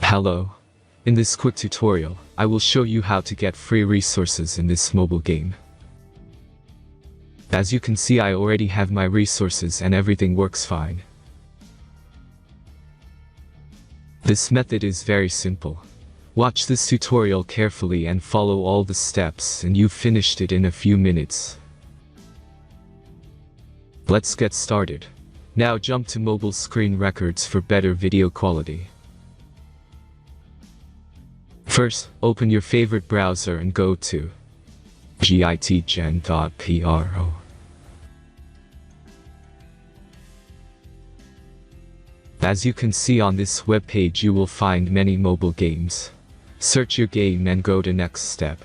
Hello. In this quick tutorial, I will show you how to get free resources in this mobile game. As you can see, I already have my resources and everything works fine. This method is very simple. Watch this tutorial carefully and follow all the steps and you've finished it in a few minutes. Let's get started. Now jump to mobile screen records for better video quality. First, open your favorite browser and go to gitgen.pro. As you can see on this web page, you will find many mobile games. Search your game and go to next step.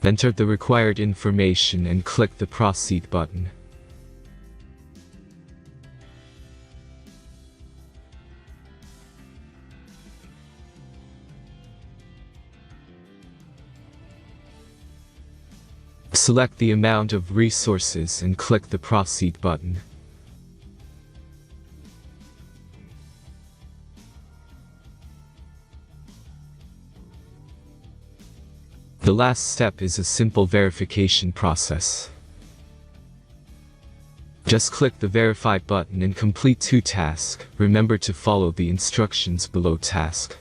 Enter the required information and click the proceed button. Select the amount of resources and click the proceed button. The last step is a simple verification process. Just click the verify button and complete 2 tasks. Remember to follow the instructions below task.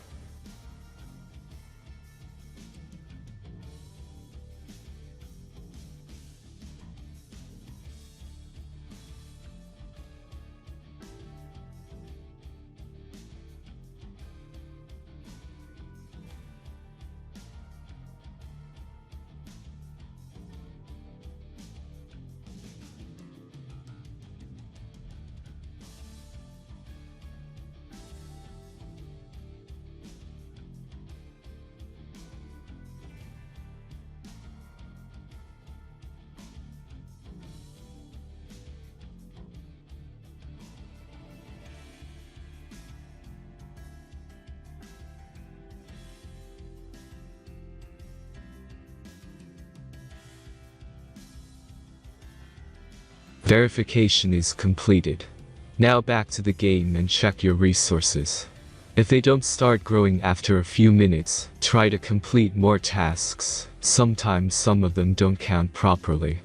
Verification is completed. Now back to the game and check your resources. If they don't start growing after a few minutes, try to complete more tasks. Sometimes some of them don't count properly.